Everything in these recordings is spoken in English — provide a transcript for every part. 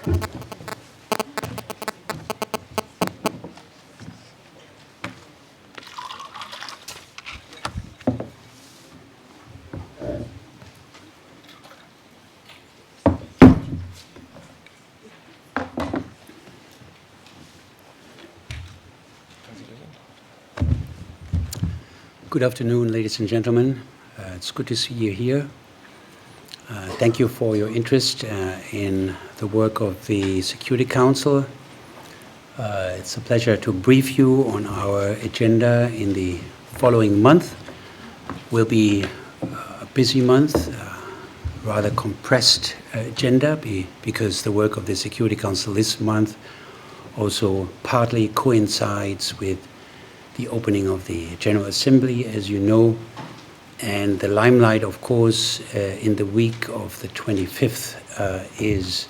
Good afternoon, ladies and gentlemen. It's good to see you here. Thank you for your interest in the work of the Security Council. It's a pleasure to brief you on our agenda in the following month. Will be a busy month, rather compressed agenda because the work of the Security Council this month also partly coincides with the opening of the General Assembly, as you know, and the limelight, of course, in the week of the 25th is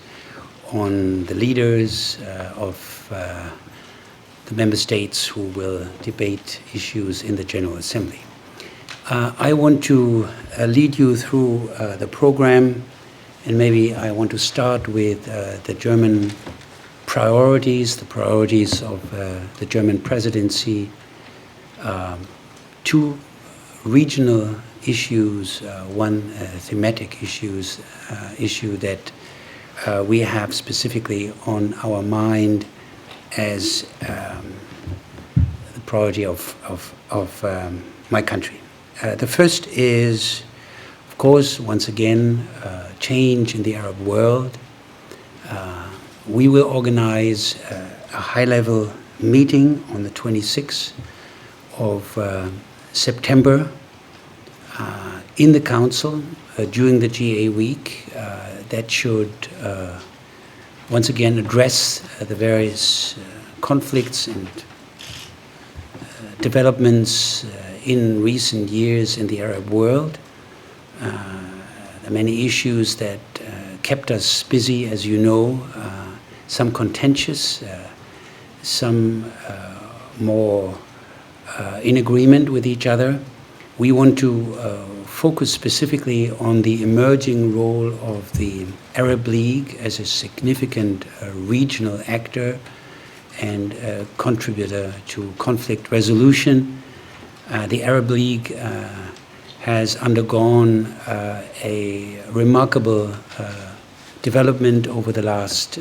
on the leaders of the member states who will debate issues in the General Assembly. I want to lead you through the program, and maybe I want to start with the German priorities, the priorities of the German presidency. Two regional issues, one thematic issue that we have specifically on our mind as the priority of my country. The first is, of course, once again, change in the Arab world. We will organize a high-level meeting on the 26th of September in the Council during the GA week that should once again address the various conflicts and developments in recent years in the Arab world. The many issues that kept us busy, as you know, some contentious, some more in agreement with each other. We want to focus specifically on the emerging role of the Arab League as a significant regional actor and contributor to conflict resolution. The Arab League has undergone a remarkable development over the last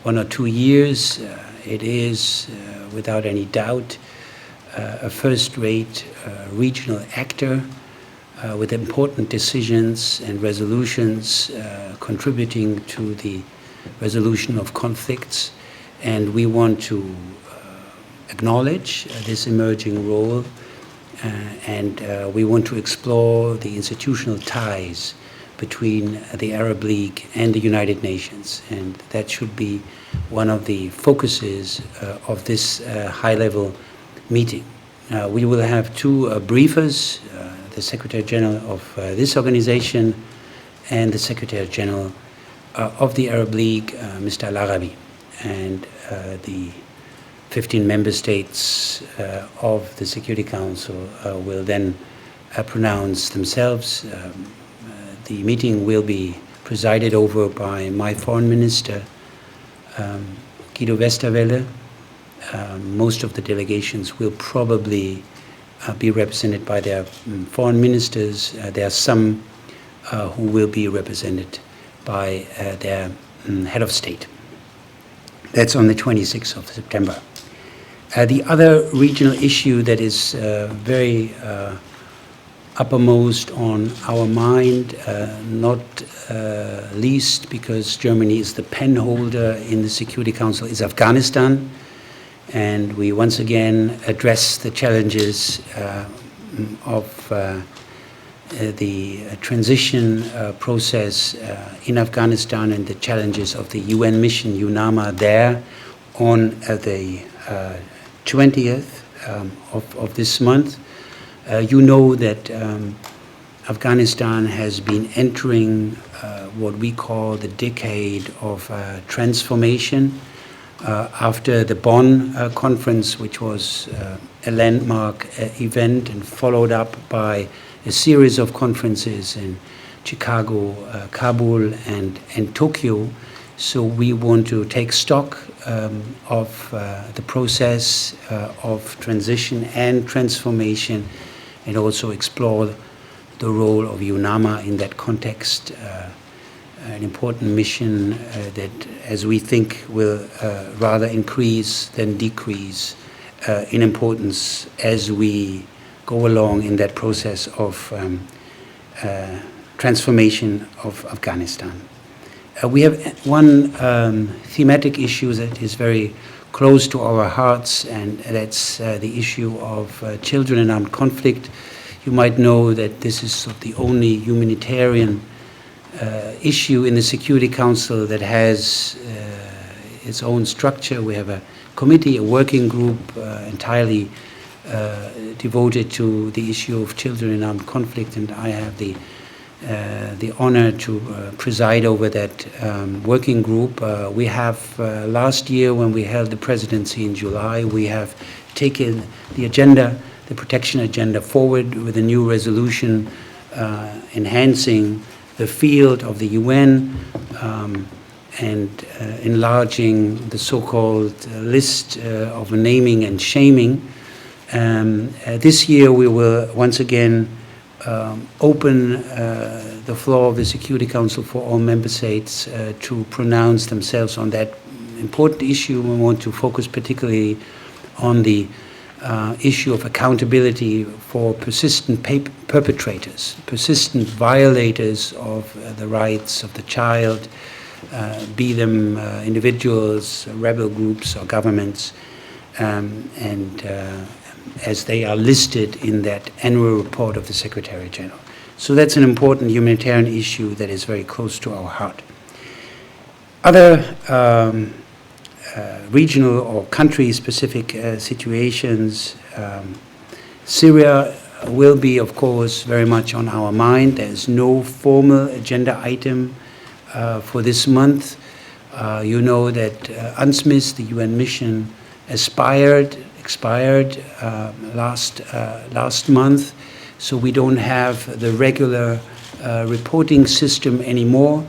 1 or 2 years. It is, without any doubt, a first-rate regional actor with important decisions and resolutions contributing to the resolution of conflicts. And we want to acknowledge this emerging role and we want to explore the institutional ties between the Arab League and the United Nations. And that should be one of the focuses of this high-level meeting. We will have two briefers, the Secretary General of this organization and the Secretary General of the Arab League, Mr. Al-Arabi, and the 15 member states of the Security Council will then pronounce themselves. The meeting will be presided over by my Foreign Minister, Guido Westerwelle. Most of the delegations will probably be represented by their foreign ministers. There are some who will be represented by their head of state. That's on the 26th of September. The other regional issue that is very uppermost on our mind, not least because Germany is the pen holder in the Security Council, is Afghanistan. And we once again address the challenges of the transition process in Afghanistan and the challenges of the UN mission UNAMA there on the 20th of this month. You know that Afghanistan has been entering what we call the decade of transformation. After the Bonn conference, which was a landmark event and followed up by a series of conferences in Chicago, Kabul, and Tokyo, So we want to take stock of the process of transition and transformation, and also explore the role of UNAMA in that context, an important mission that, as we think, will rather increase than decrease in importance as we go along in that process of transformation of Afghanistan. We have one thematic issue that is very close to our hearts, and that's the issue of children in armed conflict. You might know that this is sort of the only humanitarian issue in the Security Council that has its own structure. We have a committee, a working group entirely devoted to the issue of children in armed conflict, and I have the honor to preside over that working group. We have last year, when we held the presidency in July, we have taken the agenda, the protection agenda, forward with a new resolution enhancing the field of the UN and enlarging the so-called list of naming and shaming. This year we will once again open the floor of the Security Council for all member states to pronounce themselves on that important issue. We want to focus particularly on the issue of accountability for persistent perpetrators, persistent violators of the rights of the child, be them individuals, rebel groups, or governments, as they are listed in that annual report of the Secretary General. So that's an important humanitarian issue that is very close to our heart. Other regional or country-specific situations, Syria will be, of course, very much on our mind. There's no formal agenda item for this month. You know that UNSMIS, the UN mission, expired last month, so we don't have the regular reporting system anymore.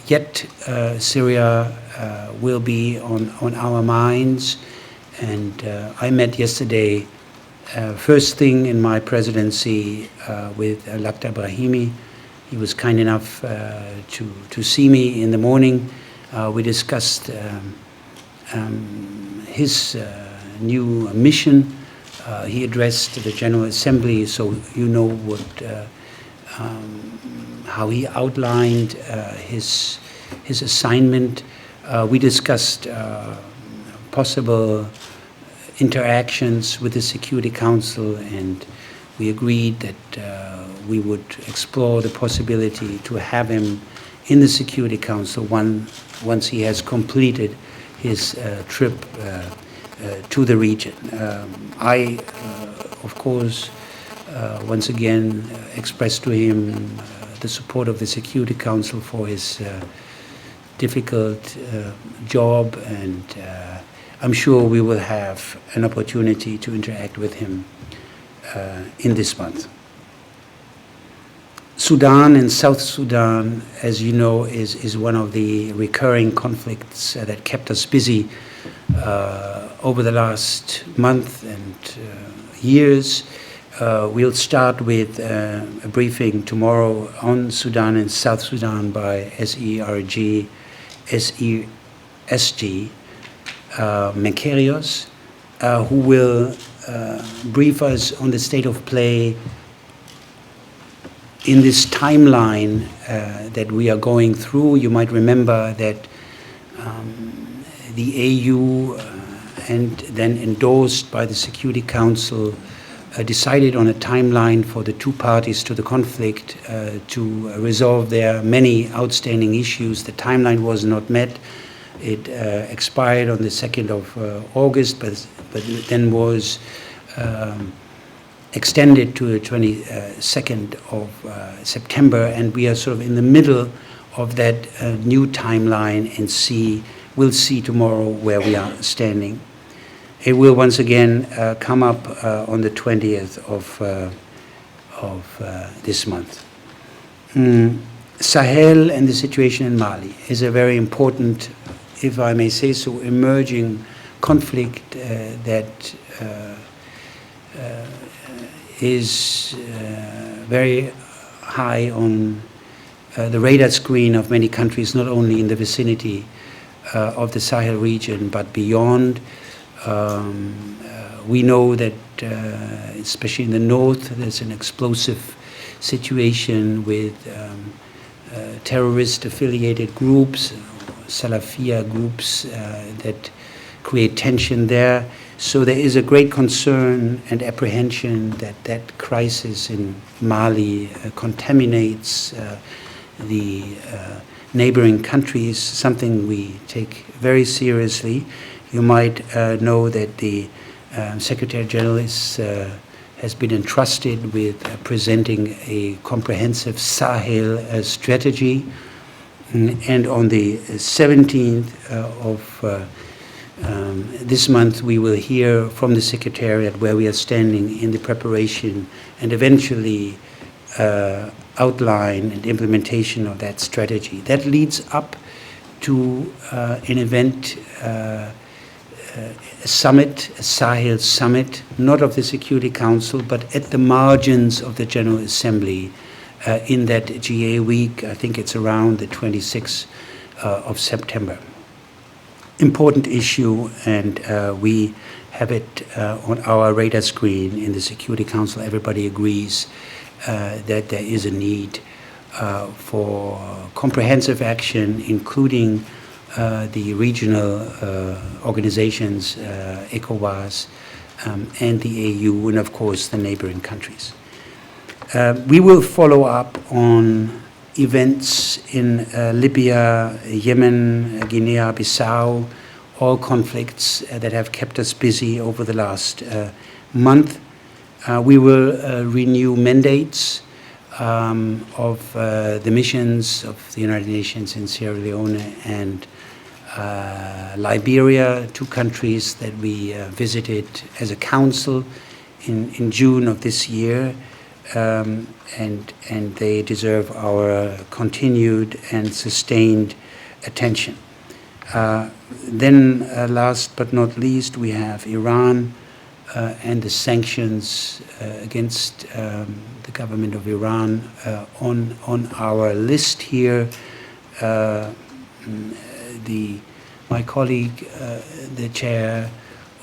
Yet Syria will be on our minds, and I met yesterday, first thing in my presidency, with Lakhdar Brahimi. He was kind enough to see me in the morning. We discussed his new mission. He addressed the General Assembly, so you know what, how he outlined his assignment. We discussed possible interactions with the Security Council, and we agreed that we would explore the possibility to have him in the Security Council once he has completed his trip to the region. I, of course, once again expressed to him the support of the Security Council for his difficult job, and I'm sure we will have an opportunity to interact with him in this month. Sudan and South Sudan, as you know, is one of the recurring conflicts that kept us busy over the last month and years. We'll start with a briefing tomorrow on Sudan and South Sudan by SESG Mekerios, who will brief us on the state of play in this timeline that we are going through. You might remember that the AU and then endorsed by the Security Council decided on a timeline for the two parties to the conflict to resolve their many outstanding issues. The timeline was not met. It expired on the 2nd of August, but then was extended to the 22nd of September, and we are sort of in the middle of that new timeline, and we'll see tomorrow where we are standing. It will once again come up on the 20th of this month. Sahel and the situation in Mali is a very important, if I may say so, emerging conflict that is very high on the radar screen of many countries, not only in the vicinity of the Sahel region, but beyond. We know that, especially in the north, there's an explosive situation with terrorist-affiliated groups, Salafia groups that create tension there. So there is a great concern and apprehension that that crisis in Mali contaminates the neighboring countries, something we take very seriously. You might know that the Secretary General has been entrusted with presenting a comprehensive Sahel strategy. And on the 17th of this month, we will hear from the Secretariat where we are standing in the preparation and eventually outline and implementation of that strategy. That leads up to an event, a summit, a Sahel summit, not of the Security Council, but at the margins of the General Assembly in that GA week. I think it's around the 26th of September. Important issue, and we have it on our radar screen in the Security Council. Everybody agrees that there is a need for comprehensive action, including the regional organizations, ECOWAS, and the AU, and of course the neighboring countries. We will follow up on events in Libya, Yemen, Guinea-Bissau, all conflicts that have kept us busy over the last month. We will renew mandates of the missions of the United Nations in Sierra Leone and Liberia, two countries that we visited as a council in June of this year, and they deserve our continued and sustained attention. Then last but not least, we have Iran and the sanctions against the government of Iran on our list here. My colleague, the chair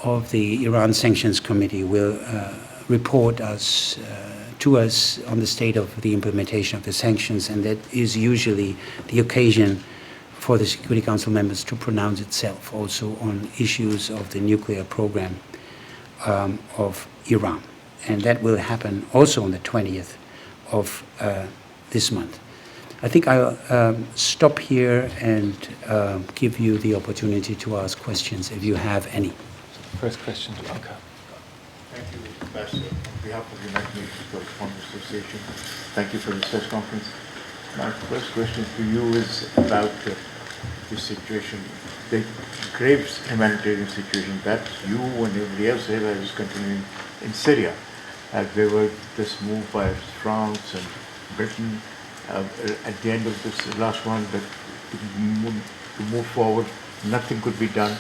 of the Iran Sanctions Committee, will report to us on the state of the implementation of the sanctions, and that is usually the occasion for the Security Council members to pronounce itself also on issues of the nuclear program of Iran. And that will happen also on the 20th of this month. I think I'll stop here and give you the opportunity to ask questions if you have any. First question to Anka. Thank you, Ambassador. On behalf of the United Nations Correspondents Association, thank you for this press conference. My first question to you is about this situation, the grave humanitarian situation that you and everybody else here is continuing in Syria. There were this move by France and Britain at the end of this last one that to move forward, nothing could be done,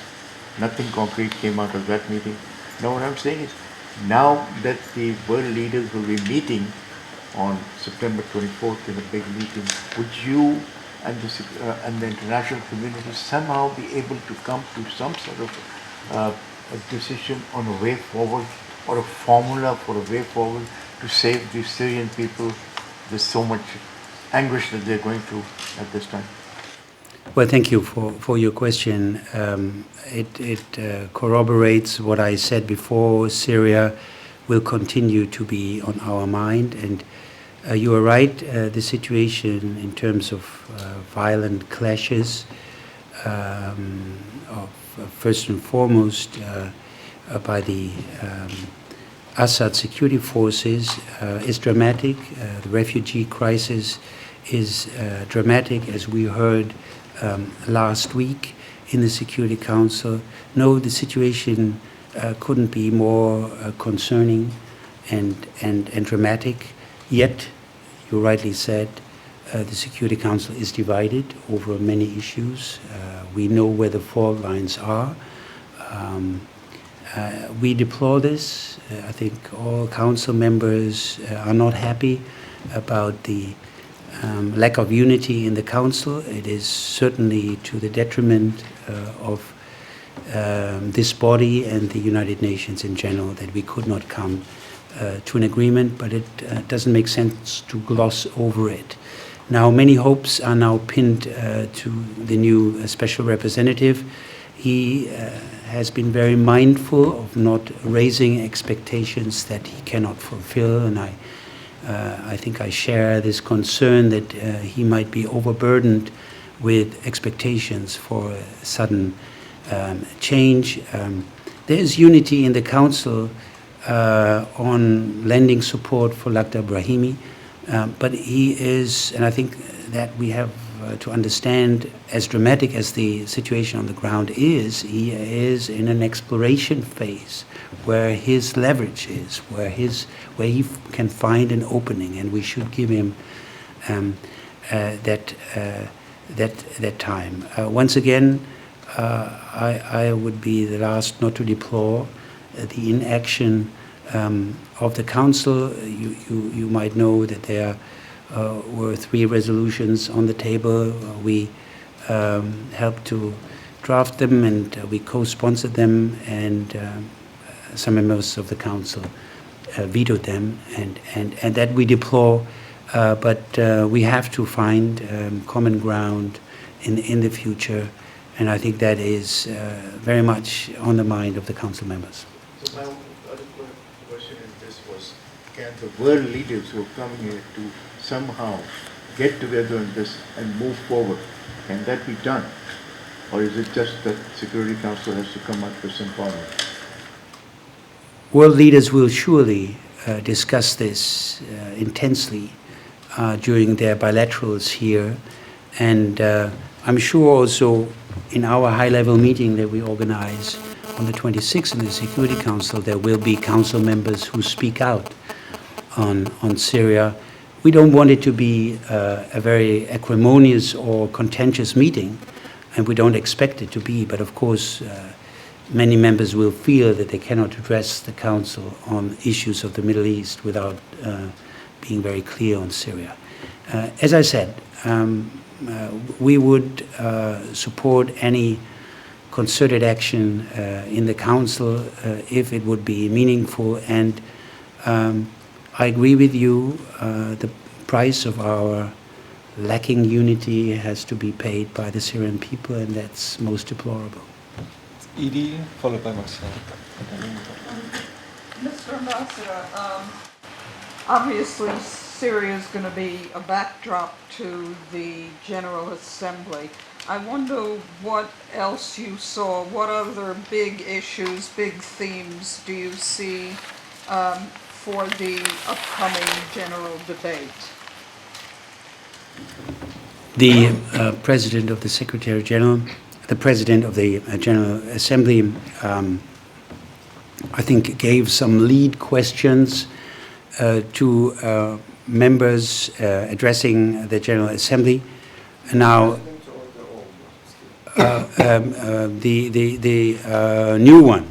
nothing concrete came out of that meeting. Now what I'm saying is, now that the world leaders will be meeting on September 24th in a big meeting, would you and the international community somehow be able to come to some sort of a decision on a way forward or a formula for a way forward to save the Syrian people? There's so much anguish that they're going through at this time. Well, thank you for your question. It corroborates what I said before. Syria will continue to be on our mind, and you are right. The situation in terms of violent clashes, first and foremost by the Assad security forces, is dramatic. The refugee crisis is dramatic, as we heard last week in the Security Council. No, the situation couldn't be more concerning and dramatic. Yet, you rightly said, The Security Council is divided over many issues. We know where the fault lines are. We deplore this. I think all council members are not happy about the lack of unity in the council. It is certainly to the detriment of this body and the United Nations in general that we could not come to an agreement, but it doesn't make sense to gloss over it. Now, many hopes are now pinned to the new special representative. He has been very mindful of not raising expectations that he cannot fulfill, and I think I share this concern that he might be overburdened with expectations for a sudden change. There is unity in the Council on lending support for Lakhdar Brahimi, but he is, and I think that we have to understand, as dramatic as the situation on the ground is, he is in an exploration phase where his leverage is, where he can find an opening, and we should give him that time. Once again, I would be the last not to deplore the inaction of the Council. You might know that there were 3 resolutions on the table. We helped to draft them, and we co-sponsored them, and some members of the Council vetoed them, and that we deplore. But we have to find common ground in the future, and I think that is very much on the mind of the Council members. So my other question in this was, can the world leaders who are coming here to somehow get together on this and move forward? Can that be done? Or is it just that Security Council has to come up with some formula? World leaders will surely discuss this intensely during their bilaterals here, and I'm sure also in our high-level meeting that we organize on the 26th in the Security Council, there will be council members who speak out on Syria. We don't want it to be a very acrimonious or contentious meeting, and we don't expect it to be, but of course many members will feel that they cannot address the Council on issues of the Middle East without being very clear on Syria. As I said, we would support any concerted action in the Council if it would be meaningful, and I agree with you, the price of our lacking unity has to be paid by the Syrian people, and that's most deplorable. Edie, followed by Marcel. Mr. Ambassador, obviously Syria is going to be a backdrop to the General Assembly. I wonder what else you saw, what other big issues, big themes do you see for the upcoming general debate? The President of the Secretary General, the President of the General Assembly, I think gave some lead questions to members addressing the General Assembly. Now, the new one,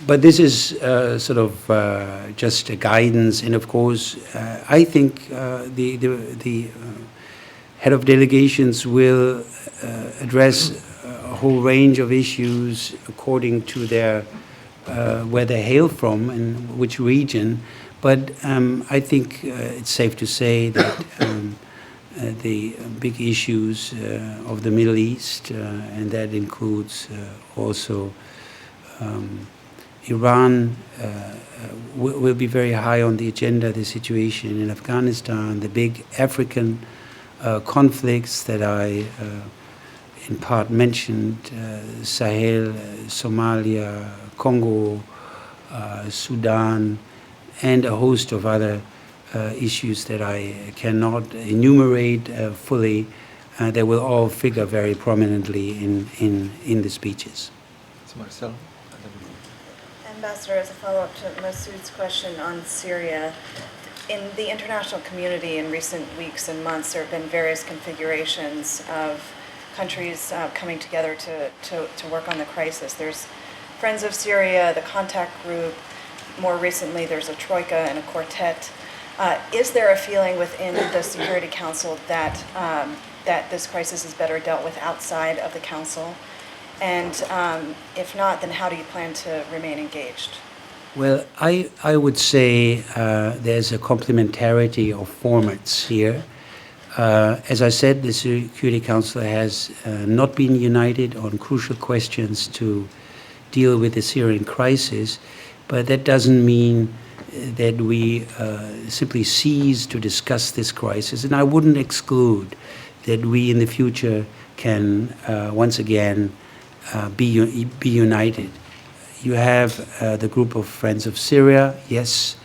but this is sort of just a guidance, and of course, I think the head of delegations will address a whole range of issues according to their where they hail from and which region. But I think it's safe to say that the big issues of the Middle East, and that includes also Iran, will be very high on the agenda. The situation in Afghanistan, the big African conflicts that I in part mentioned, Sahel, Somalia, Congo, Sudan, and a host of other issues that I cannot enumerate fully. They will all figure very prominently in the speeches. So Marcel. Ambassador, as a follow-up to Masoud's question on Syria, In the international community in recent weeks and months, there have been various configurations of countries coming together to work on the crisis. There's Friends of Syria, the contact group. More recently, there's a troika and a quartet. Is there a feeling within the Security Council that this crisis is better dealt with outside of the Council? And if not, then how do you plan to remain engaged? Well, I would say there's a complementarity of formats here. As I said, the Security Council has not been united on crucial questions to deal with the Syrian crisis, but that doesn't mean that we simply cease to discuss this crisis. And I wouldn't exclude that we in the future can once again be united. You have the group of Friends of Syria. Yes,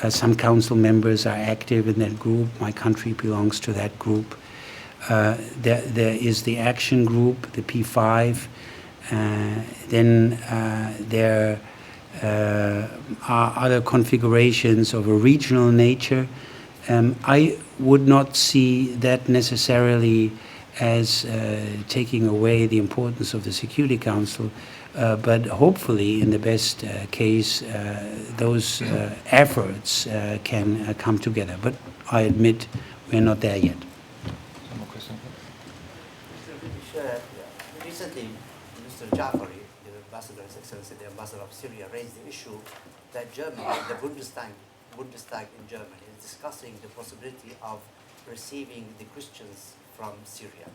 some council members are active in that group. My country belongs to that group. There is the action group, the P5. Then there are other configurations of a regional nature. I would not see that necessarily as taking away the importance of the Security Council, but hopefully, in the best case, those efforts can come together. But I admit we're not there yet. One more question. Recently, Mr. Jafari, the ambassador, His Excellency, the ambassador of Syria, raised the issue that Germany, the Bundestag in Germany, is discussing the possibility of receiving the Christians from Syria.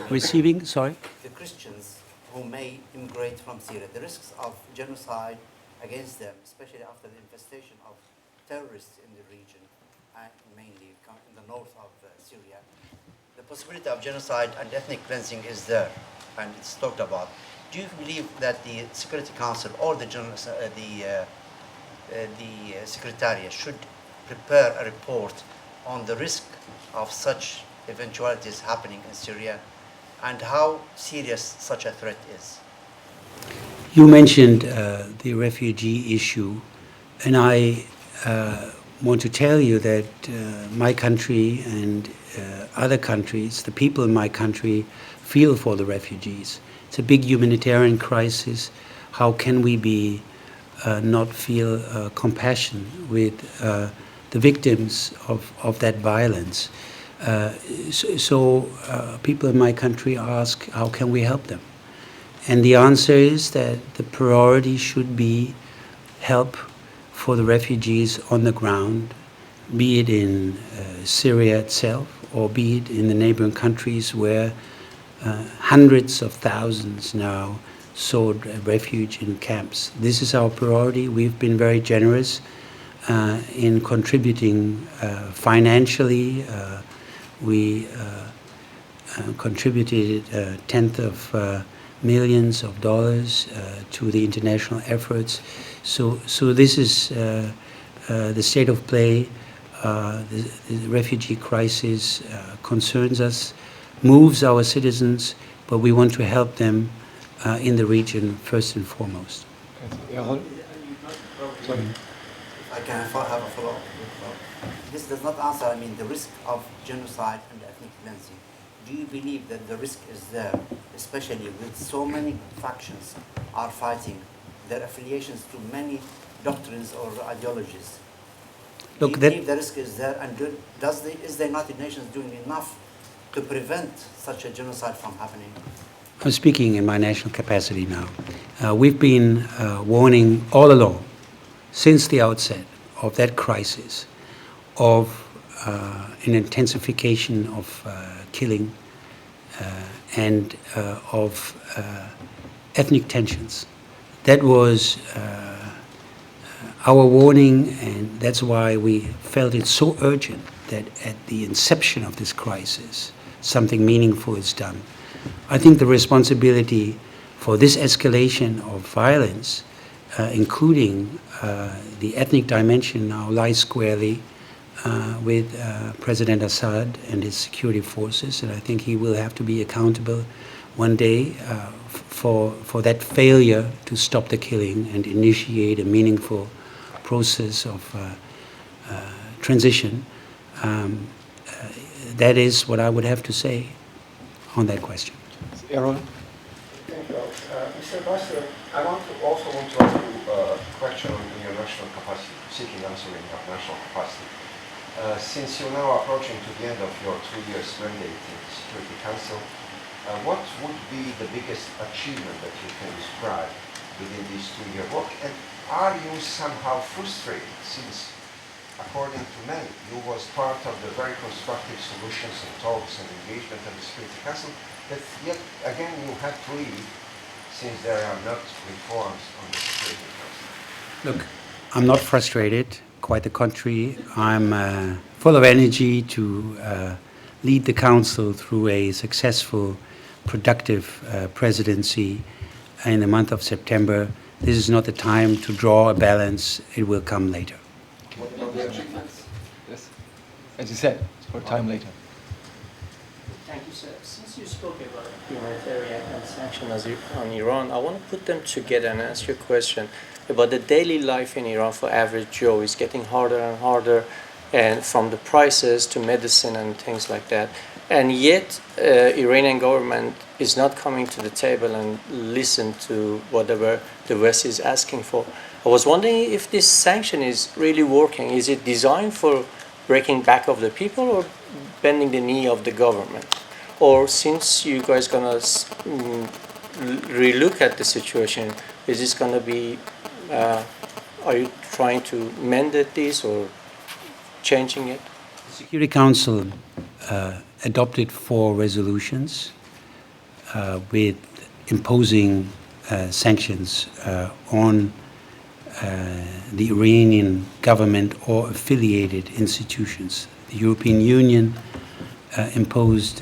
Receiving, sorry? The Christians who may immigrate from Syria, the risks of genocide against them, especially after the infestation of terrorists in the region, mainly in the north of Syria. The possibility of genocide and ethnic cleansing is there, and it's talked about. Do you believe that the Security Council or the Secretariat should prepare a report on the risk of such eventualities happening in Syria, and how serious such a threat is? You mentioned the refugee issue, and I want to tell you that my country and other countries, the people in my country, feel for the refugees. It's a big humanitarian crisis. How can we be not feel compassion with the victims of that violence? So people in my country ask, how can we help them? And the answer is that the priority should be help for the refugees on the ground, be it in Syria itself or be it in the neighboring countries where hundreds of thousands now sought refuge in camps. This is our priority. We've been very generous in contributing financially. We contributed a tenth of millions of dollars to the international efforts. So this is the state of play. The refugee crisis concerns us, moves our citizens, but we want to help them in the region first and foremost. Sorry. I can have a follow-up. This does not answer, the risk of genocide and ethnic cleansing. Do you believe that the risk is there, especially with so many factions are fighting their affiliations to many doctrines or ideologies? Look, do you believe the risk is there, and is the United Nations doing enough to prevent such a genocide from happening? I'm speaking in my national capacity now. We've been warning all along, since the outset of that crisis, of an intensification of killing and of ethnic tensions. That was our warning, and that's why we felt it so urgent that at the inception of this crisis, something meaningful is done. I think the responsibility for this escalation of violence, including the ethnic dimension, now lies squarely with President Assad and his security forces, and I think he will have to be accountable one day for that failure to stop the killing and initiate a meaningful process of transition. That is what I would have to say on that question. Aaron? Thank you. Mr. Ambassador, I also want to ask you a question on your national capacity, seeking answering of national capacity. Since you're now approaching to the end of your 2 years mandate in the Security Council, what would be the biggest achievement that you can describe within this 2-year work? And are you somehow frustrated since, according to many, you was part of the very constructive solutions and talks and engagement of the Security Council, that yet again you have to leave since there are not reforms on the Security Council? Look, I'm not frustrated. Quite the contrary. I'm full of energy to lead the Council through a successful, productive presidency in the month of September. This is not the time to draw a balance. It will come later. Yes. As you said, for time later. Thank you, sir. Since you spoke about humanitarian and sanctions on Iran, I want to put them together and ask you a question about the daily life in Iran for average Joe. Is getting harder and harder, and from the prices to medicine and things like that. And yet, Iranian government is not coming to the table and listen to whatever the West is asking for. I was wondering if this sanction is really working. Is it designed for breaking back of the people or bending the knee of the government? Or since you guys gonna relook at the situation, is this gonna be, are you trying to mend this or changing it? The Security Council adopted 4 resolutions with imposing sanctions on the Iranian government or affiliated institutions. The European Union imposed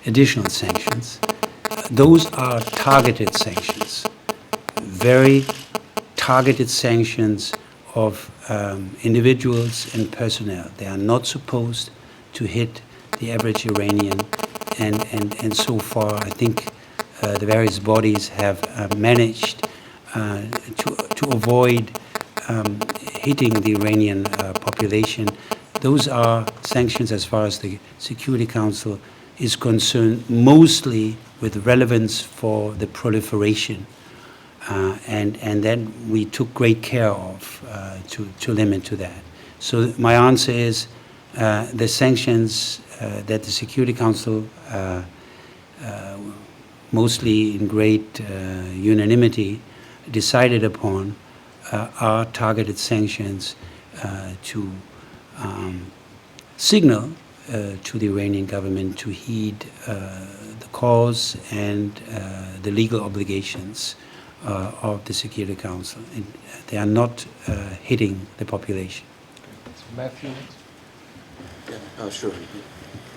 additional sanctions. Those are targeted sanctions, very targeted sanctions of individuals and personnel. They are not supposed to hit the average Iranian, and so far I think the various bodies have managed to avoid hitting the Iranian population. Those are sanctions as far as the Security Council is concerned, mostly with relevance for the proliferation, and then we took great care of to limit to that. So my answer is the sanctions that the Security Council, mostly in great unanimity, decided upon are targeted sanctions to signal to the Iranian government to heed the cause and the legal obligations of the Security Council. And they are not hitting the population. Matthew? Sure.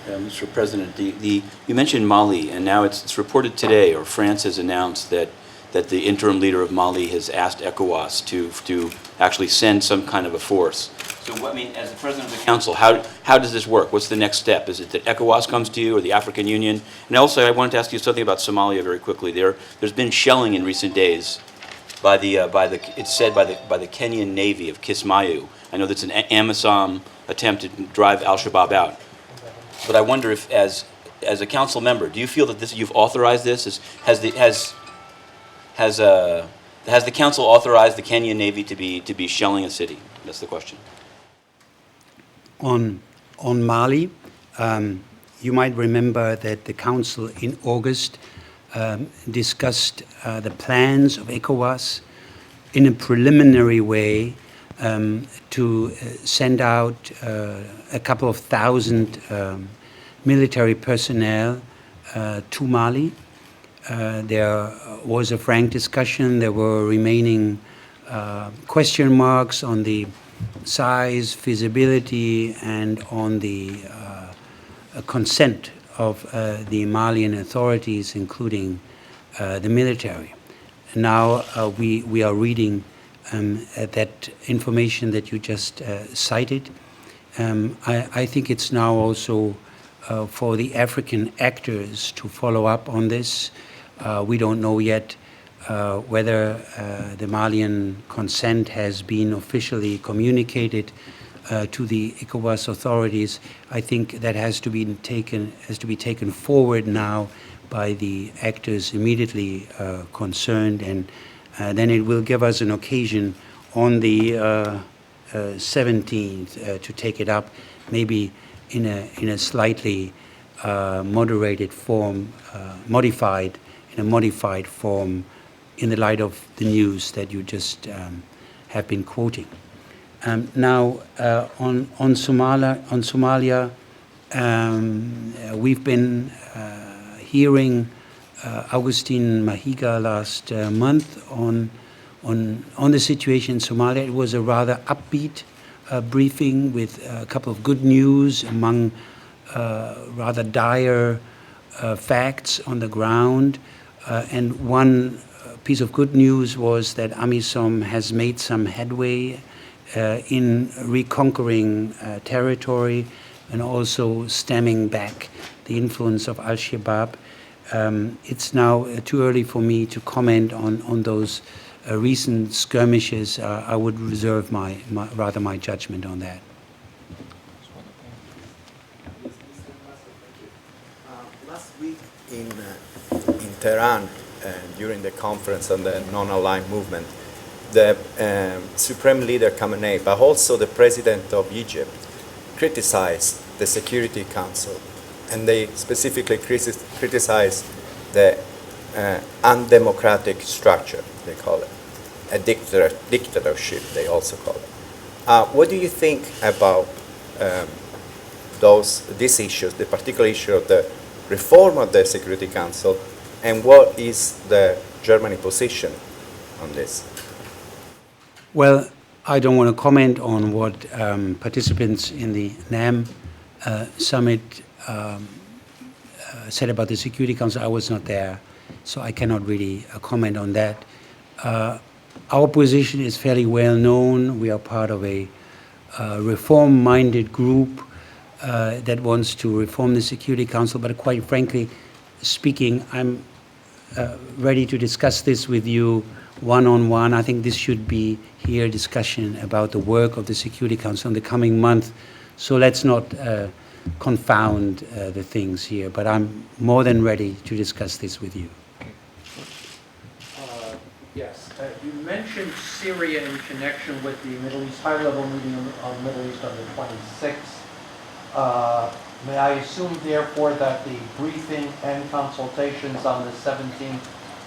Mr. President, you mentioned Mali, and now it's reported today, or France has announced that the interim leader of Mali has asked ECOWAS to actually send some kind of a force. So, as the President of the Council, how does this work? What's the next step? Is it that ECOWAS comes to you, or the African Union? And also, I wanted to ask you something about Somalia very quickly. There's been shelling in recent days it's said by the Kenyan Navy of Kismayu. I know that's an AMISOM attempt to drive Al-Shabaab out. But I wonder if, as a council member, do you feel that you've authorized this? Has the council authorized the Kenyan Navy to be shelling a city? That's the question. On Mali, you might remember that the Council in August discussed the plans of ECOWAS in a preliminary way to send out a couple of thousand military personnel to Mali. There was a frank discussion. There were remaining question marks on the size, feasibility, and on the consent of the Malian authorities, including the military. Now we are reading that information that you just cited. I think it's now also for the African actors to follow up on this. We don't know yet whether the Malian consent has been officially communicated. to the ECOWAS authorities. I think that has to be taken forward now by the actors immediately concerned, and then it will give us an occasion on the 17th to take it up, maybe in a slightly moderated form, modified form, in the light of the news that you just have been quoting. Now, on Somalia, we've been hearing Augustin Mahiga last month on the situation in Somalia. It was a rather upbeat briefing with a couple of good news among rather dire facts on the ground. And one piece of good news was that AMISOM has made some headway in reconquering territory and also stemming back the influence of Al-Shabaab. It's now too early for me to comment on those recent skirmishes. I would reserve my judgment on that. Last week in Tehran, during the conference on the non-aligned movement, the Supreme Leader Khamenei, but also the President of Egypt, criticized the Security Council, and they specifically criticized the undemocratic structure, they call it, a dictatorship, they also call it. What do you think about these issues, the particular issue of the reform of the Security Council, and what is the Germany position on this? Well, I don't want to comment on what participants in the NAM summit said about the Security Council. I was not there, so I cannot really comment on that. Our position is fairly well known. We are part of a reform-minded group that wants to reform the Security Council, but quite frankly speaking, I'm ready to discuss this with you one-on-one. I think this should be here discussion about the work of the Security Council in the coming month. So let's not confound the things here, but I'm more than ready to discuss this with you. Yes, you mentioned Syria in connection with the Middle East high-level meeting on the Middle East on the 26th. May I assume, therefore, that the briefing and consultations on the 17th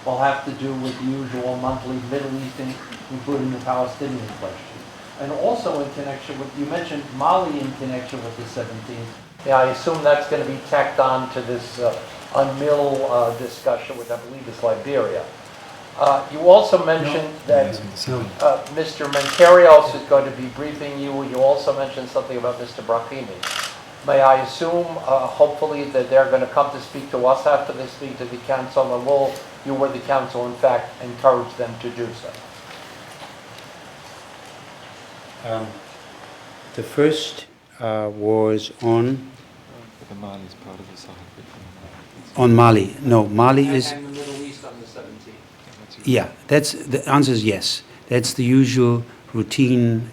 will have to do with the usual monthly Middle Eastern, including the Palestinian question? And also in connection with, you mentioned Mali in connection with the 17th. May I assume that's going to be tacked on to this UNMIL discussion, which I believe is Liberia. You also mentioned that Mr. Mankarios is going to be briefing you. You also mentioned something about Mr. Brahimi. May I assume, hopefully, that they're going to come to speak to us after they speak to the council, and will you or the council, in fact, encourage them to do so? The first was on Mali. No, Mali is... And the Middle East on the 17th. Yeah, the answer is yes. That's the usual routine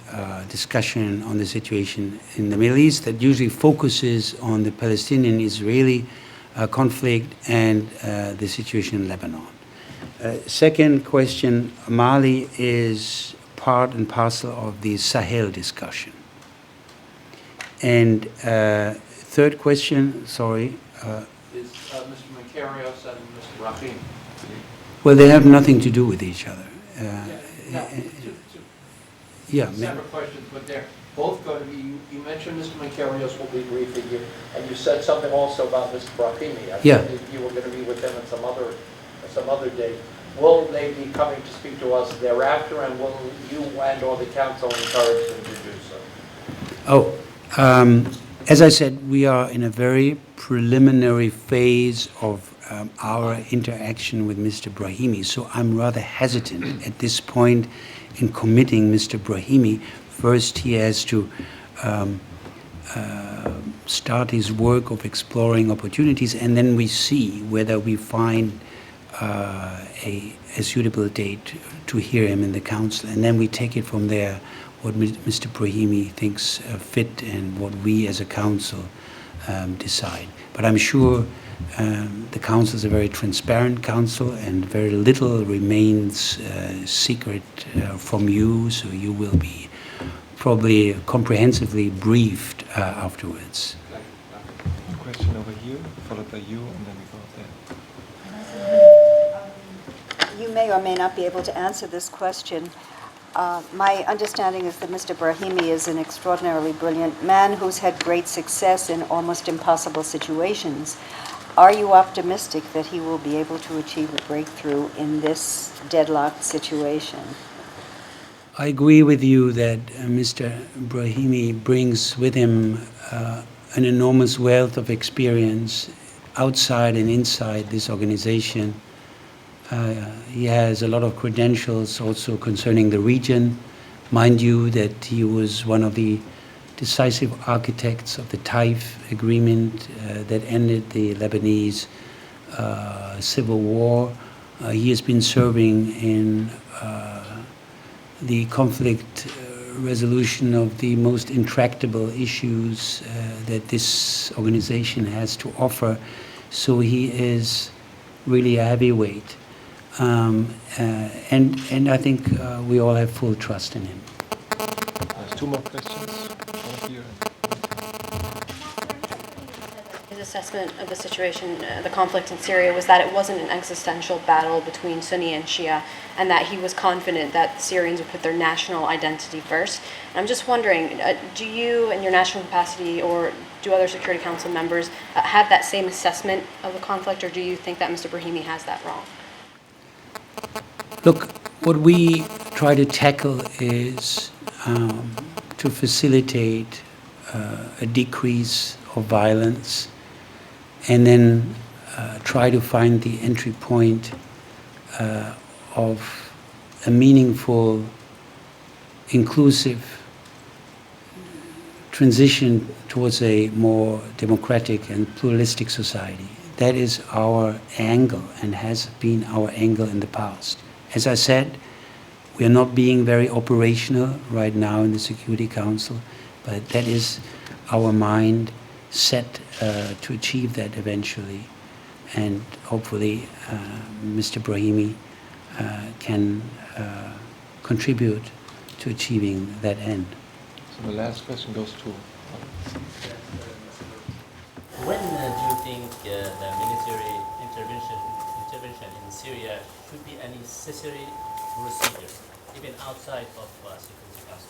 discussion on the situation in the Middle East that usually focuses on the Palestinian-Israeli conflict and the situation in Lebanon. Second question, Mali is part and parcel of the Sahel discussion. And third question, sorry. Is Mr. Mankarios and Mr. Brahimi. Well, they have nothing to do with each other. Separate questions, but they're both going to be, you mentioned Mr. Mankarios will be briefing you, and you said something also about Mr. Brahimi. I think you were going to be with them at some other date. Will they be coming to speak to us thereafter, and will you and or the council encourage them to do so? As I said, we are in a very preliminary phase of our interaction with Mr. Brahimi, so I'm rather hesitant at this point in committing Mr. Brahimi. First, he has to start his work of exploring opportunities, and then we see whether we find a suitable date to hear him in the council, and then we take it from there what Mr. Brahimi thinks fit and what we as a council decide. But I'm sure the council is a very transparent council and very little remains secret from you, so you will be probably comprehensively briefed afterwards. Question over here, followed by you, and then we go there. You may or may not be able to answer this question. My understanding is that Mr. Brahimi is an extraordinarily brilliant man who's had great success in almost impossible situations. Are you optimistic that he will be able to achieve a breakthrough in this deadlocked situation? I agree with you that Mr. Brahimi brings with him an enormous wealth of experience outside and inside this organization. He has a lot of credentials also concerning the region. Mind you that he was one of the decisive architects of the Taif agreement that ended the Lebanese civil war. He has been serving in the conflict resolution of the most intractable issues that this organization has to offer. So he is really a heavyweight. And I think we all have full trust in him. There's two more questions. One here. His assessment of the situation, the conflict in Syria, was that it wasn't an existential battle between Sunni and Shia, and that he was confident that Syrians would put their national identity first. And I'm just wondering, do you, in your national capacity, or do other Security Council members have that same assessment of the conflict, or do you think that Mr. Brahimi has that wrong? Look, what we try to tackle is to facilitate a decrease of violence, and then try to find the entry point of a meaningful, inclusive transition towards a more democratic and pluralistic society. That is our angle and has been our angle in the past. As I said, we are not being very operational right now in the Security Council, but that is our mind set to achieve that eventually. And hopefully Mr. Brahimi can contribute to achieving that end. So the last question goes to... When do you think the military intervention in Syria should be a necessary procedure, even outside of Security Council?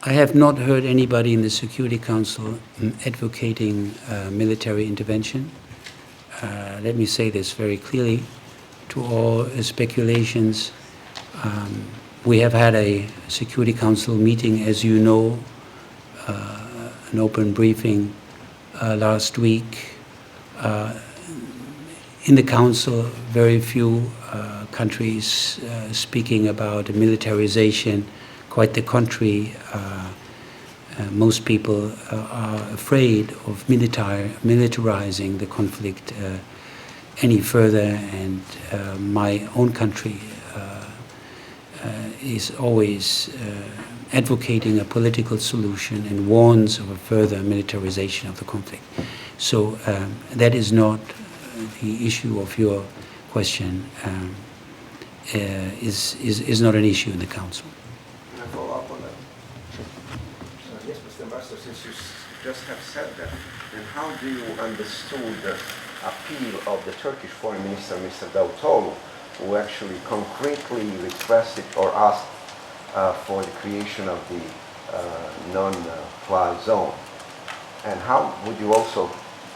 I have not heard anybody in the Security Council advocating military intervention. Let me say this very clearly to all speculations. We have had a Security Council meeting, as you know, an open briefing last week. In the Council, very few countries speaking about militarization. Quite the contrary, most people are afraid of militarizing the conflict any further, and my own country is always advocating a political solution and warns of a further militarization of the conflict. So that is not the issue of your question, is not an issue in the Council. Can I follow up on that? Yes, Mr. Ambassador, since you just have said that, then how do you understand the appeal of the Turkish Foreign Minister, Mr. Davutoglu, who actually concretely requested or asked for the creation of the non-fly zone? And how would you also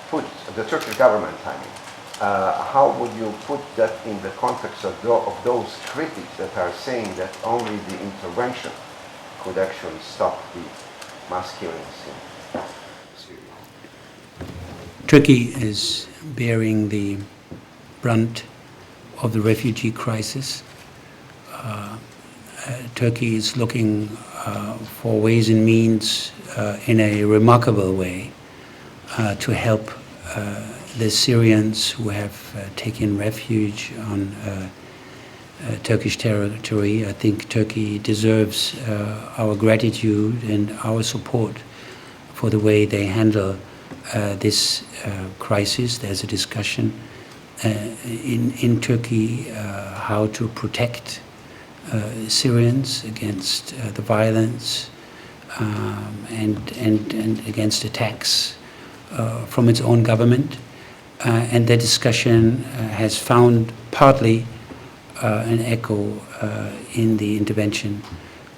put the Turkish government, I mean, how would you put that in the context of those critics that are saying that only the intervention could actually stop the mass killings in Syria? Turkey is bearing the brunt of the refugee crisis. Turkey is looking for ways and means in a remarkable way to help the Syrians who have taken refuge on Turkish territory. I think Turkey deserves our gratitude and our support for the way they handle this crisis. There's a discussion in Turkey how to protect Syrians against the violence and against attacks from its own government. And the discussion has found partly an echo in the intervention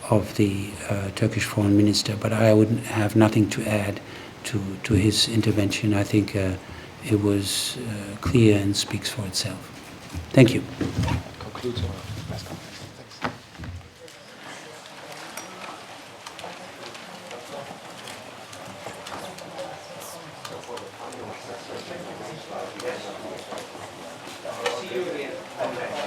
of the Turkish foreign minister, but I would have nothing to add to his intervention. I think it was clear and speaks for itself. Thank you. Concludes our press conference. Thanks. See you again. Okay.